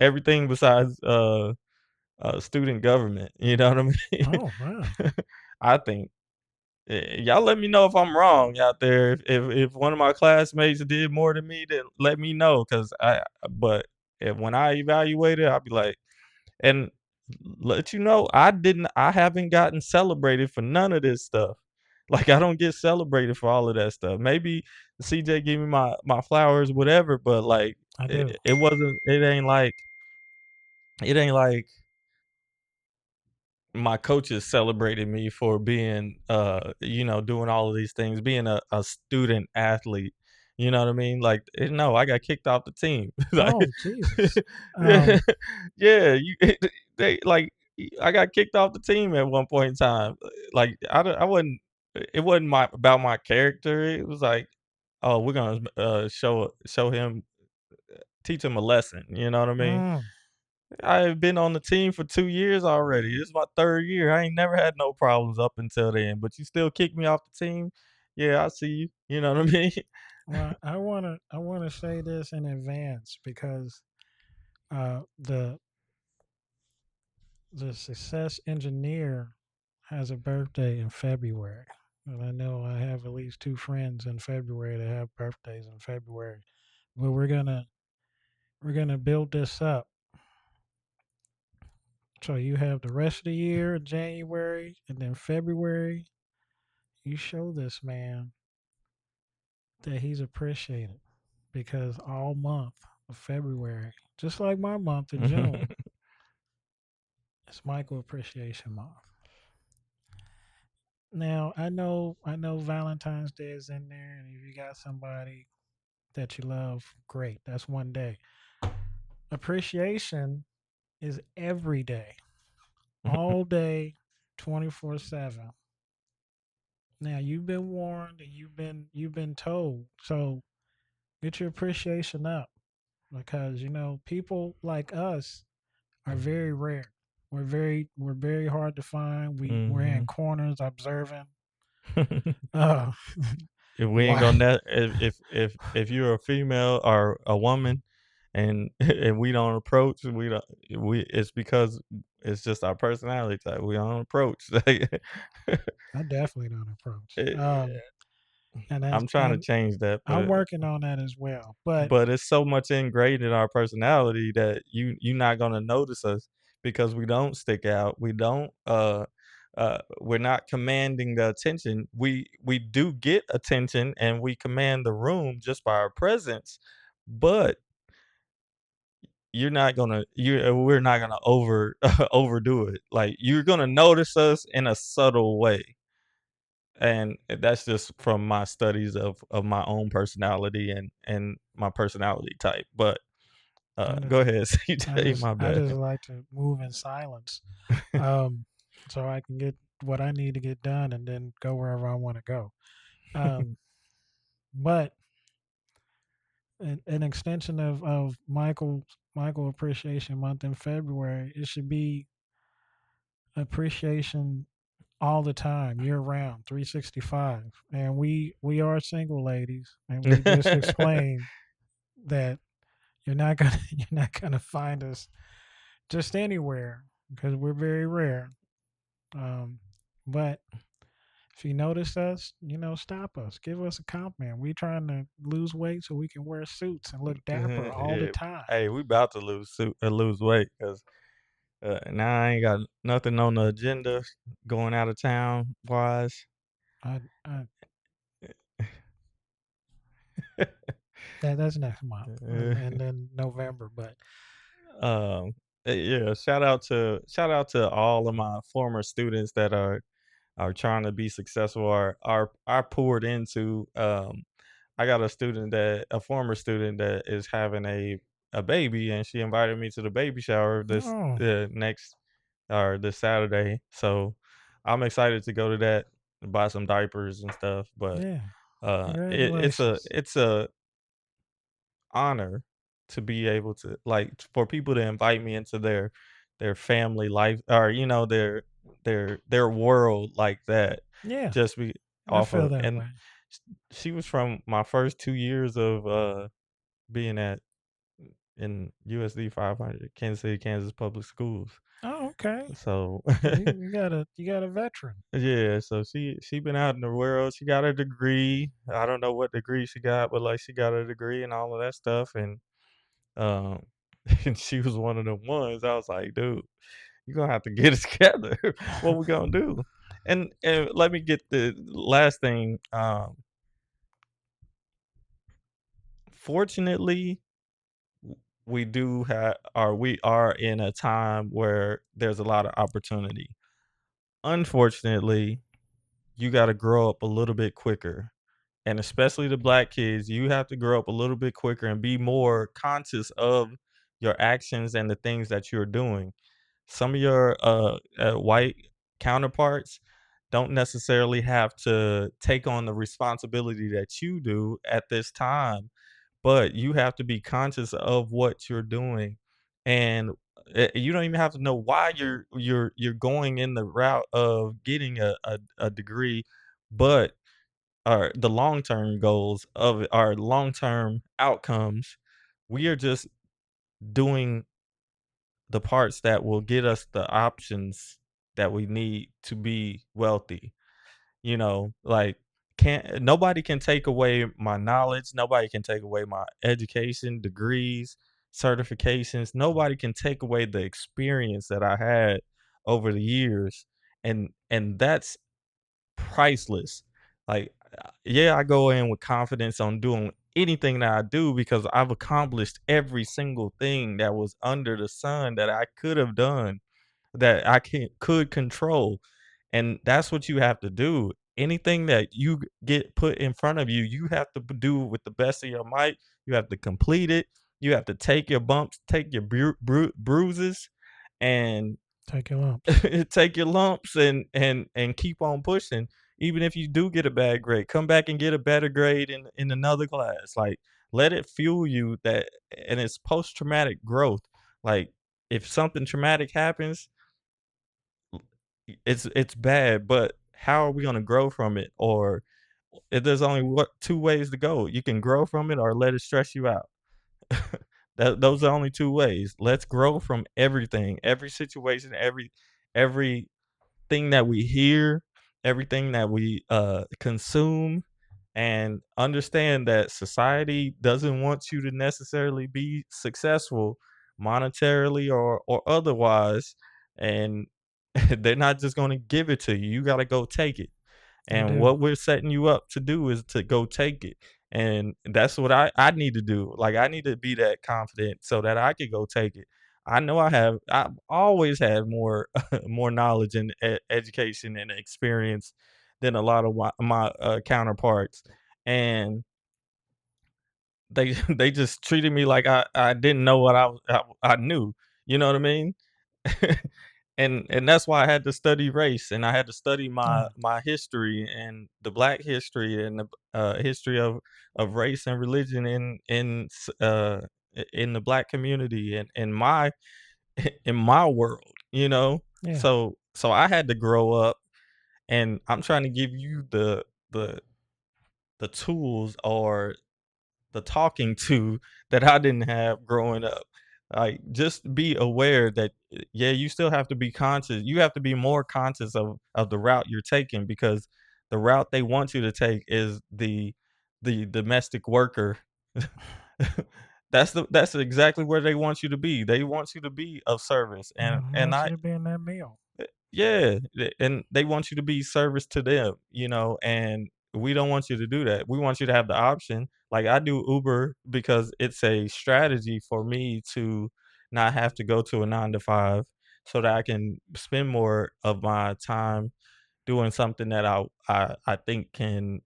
Everything besides, student government, you know what I mean? Oh wow. I think y'all let me know if I'm wrong out there. If one of my classmates did more than me, then let me know. Cause but when I evaluate it, I'll be like, and let you know, I haven't gotten celebrated for none of this stuff. Like, I don't get celebrated for all of that stuff. Maybe CJ give me my flowers, whatever, but like, I do. it wasn't. It ain't like my coaches celebrated me for being, doing all of these things, being a student athlete. You know what I mean? Like, no, I got kicked off the team. Like, Oh Jesus. yeah, Um. yeah, they like I got kicked off the team at one point in time. Like, I wasn't. It wasn't about my character. It was like, oh, we're gonna show him, teach him a lesson. You know what I mean? Mm, I've been on the team for 2 years already. This is my 3rd year. I ain't never had no problems up until then, but you still kick me off the team? Yeah, I see you. You know what I mean? well, I wanna say this in advance because uh, the the success engineer has a birthday in February, and I know I have at least two friends in February that have birthdays in February. But we're gonna build this up. So you have the rest of the year, January, and then February. You show this man that he's appreciated because all month of February, just like my month of June, it's Michael Appreciation Month. Now I know Valentine's Day is in there, and if you got somebody that you love, great. That's one day. Appreciation is every day, all day, 24/7. Now you've been warned and you've been told. So get your appreciation up because people like us are very rare. We're very hard to find. We're in Mhm. corners observing. Uh, If we ain't why? gonna net if you're a female or a woman and and we don't approach, we don't we it's because it's just our personality type. We don't approach. Like, I definitely don't approach. eh, And that's I'm trying to and change that, I'm but working on that as well. But it's so much ingrained in our personality that you're not gonna notice us because we don't stick out. We're not commanding the attention. We do get attention and we command the room just by our presence, but you're not gonna we're not gonna overdo it. Like, you're gonna notice us in a subtle way, and that's just from my studies of my own personality and my personality type. But I go just, ahead, CJ. My I bad. just like to move in silence, um, so I can get what I need to get done and then go wherever I want to go. Um, but an extension of Michael Appreciation Month in February, it should be appreciation all the time, year round, 365. And we are single ladies, and we just explained that you're not gonna you're not gonna find us just anywhere because we're very rare. Um, but if you notice us, stop us, give us a compliment. We trying to lose weight so we can wear suits and look dapper all the Yeah. time. Hey, we about to lose weight because now I ain't got nothing on the agenda going out of town wise. I that's next month, and then November. But um, yeah, shout out to all of my former students that are trying to be successful or are I poured into. I got a former student that is having a baby, and she invited me to the baby shower oh next or this Saturday. So I'm excited to go to that and buy some diapers and stuff. But yeah, it's a congratulations. it's a honor to be able to, like, for people to invite me into their family life, or their world like that, Yeah, just be I off feel of. that And way. she was from my first 2 years of being at in USD 500 Kansas City, Kansas public schools. Oh, okay. So You got a veteran. yeah, so she been out in the world. She got a degree. I don't know what degree she got, but like she got a degree and all of that stuff. And um, and she was one of the ones. I was like, dude, you're gonna have to get it together. What we gonna do? And let me get the last thing. Fortunately, we are in a time where there's a lot of opportunity. Unfortunately, you got to grow up a little bit quicker. And especially the black kids, you have to grow up a little bit quicker and be more conscious of your actions and the things that you're doing. Some of your white counterparts don't necessarily have to take on the responsibility that you do at this time, but you have to be conscious of what you're doing. And you don't even have to know why you're going in the route of getting a degree, but our the long-term goals of our long-term outcomes, we are just doing the parts that will get us the options that we need to be wealthy. Like, can't nobody can take away my knowledge, nobody can take away my education, degrees, certifications. Nobody can take away the experience that I had over the years, and that's priceless. Like, yeah, I go in with confidence on doing anything that I do because I've accomplished every single thing that was under the sun that I could have done, that I could control. And that's what you have to do. Anything that you get put in front of you, you have to do with the best of your might. You have to complete it. You have to take your bumps, take your bruises, and Take your lumps. take your lumps and keep on pushing. Even if you do get a bad grade, come back and get a better grade in another class. Like, let it fuel you, that and it's post traumatic growth. Like, if something traumatic happens, it's bad, but how are we going to grow from it? Or if there's only two ways to go, you can grow from it or let it stress you out. Those are only two ways. Let's grow from everything, every situation, every thing that we hear, everything that we consume, and understand that society doesn't want you to necessarily be successful monetarily or otherwise, and they're not just going to give it to you. You got to go take it. I And do. what we're setting you up to do is to go take it. And that's what I need to do. Like, I need to be that confident so that I could go take it. I know I've always had more more knowledge and education and experience than a lot of my counterparts, and they they just treated me like I didn't know what I knew. You know what I mean? And that's why I had to study race, and I had to study Yeah. my history and the Black history and the history of race and religion in the Black community and in my in my world, you know. Yeah. So I had to grow up, and I'm trying to give you the the tools or the talking to that I didn't have growing up. Like, just be aware that yeah, you still have to be conscious. You have to be more conscious of the route you're taking, because the route they want you to take is the domestic worker. That's exactly where they want you to be. They want you to be of service, I and want you to be in that meal. yeah, and they want you to be service to them, you know, and we don't want you to do that. We want you to have the option. Like, I do Uber because it's a strategy for me to not have to go to a 9 to 5 so that I can spend more of my time doing something that I think can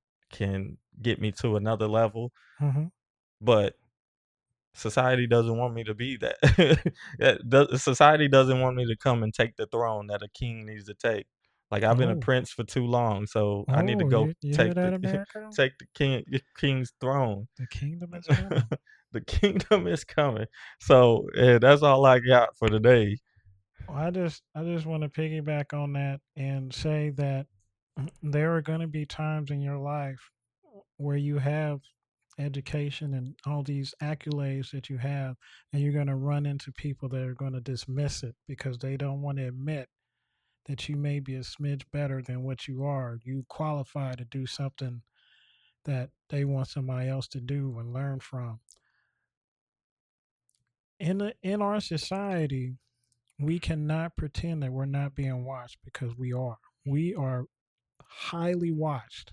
get me to another level. Hmm. But society doesn't want me to be that. Society doesn't want me to come and take the throne that a king needs to take. Like, I've been a Oh, prince for too long, so I need to oh, go you hear take that, the America? take the king's throne. The kingdom is coming. The kingdom is coming. So, yeah, that's all I got for today. Well, I just want to piggyback on that and say that there are going to be times in your life where you have education and all these accolades that you have, and you're going to run into people that are going to dismiss it because they don't want to admit that you may be a smidge better than what you are. You qualify to do something that they want somebody else to do and learn from. In our society, we cannot pretend that we're not being watched, because we are. We are highly watched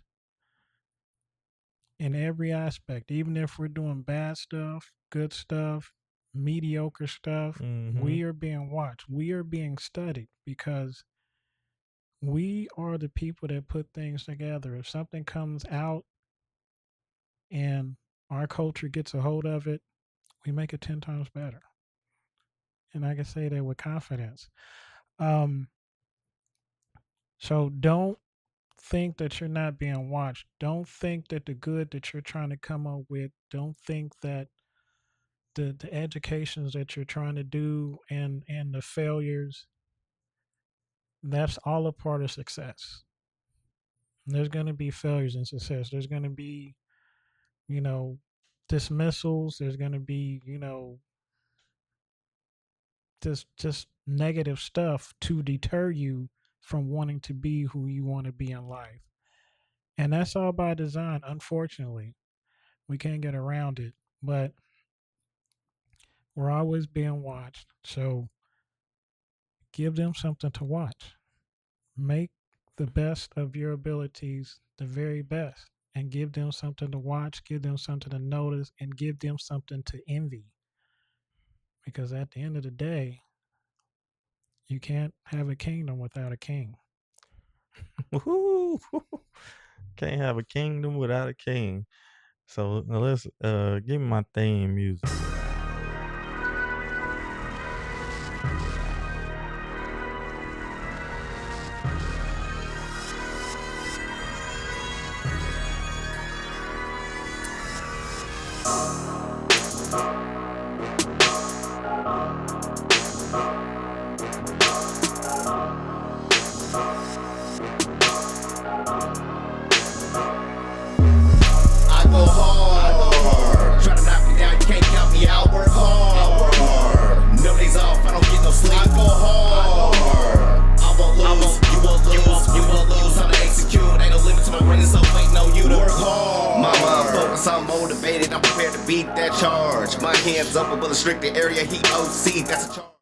in every aspect. Even if we're doing bad stuff, good stuff, mediocre stuff, Mhm. we are being watched. We are being studied because we are the people that put things together. If something comes out and our culture gets a hold of it, we make it 10 times better. And I can say that with confidence. Um, so don't think that you're not being watched. Don't think that the good that you're trying to come up with, don't think that the educations that you're trying to do and the failures, that's all a part of success. There's going to be failures in success. There's going to be, you know, dismissals. There's going to be, just negative stuff to deter you from wanting to be who you want to be in life. And that's all by design, unfortunately. We can't get around it, but we're always being watched. So give them something to watch. Make the best of your abilities the very best, and give them something to watch, give them something to notice, and give them something to envy. Because at the end of the day, you can't have a kingdom without a king. Woohoo! Can't have a kingdom without a king. So now let's give me my theme music. I go hard. Try to knock me down, you can't count me out. Work hard. No days off, I don't get no sleep. I go hard. I won't lose, you won't lose, you won't lose. How to execute, ain't no limit to my greatness, so waiting on you to work hard. My mind focused, I'm motivated, I'm prepared to beat that charge. My hands up above the restricted area, he OC, that's a charge.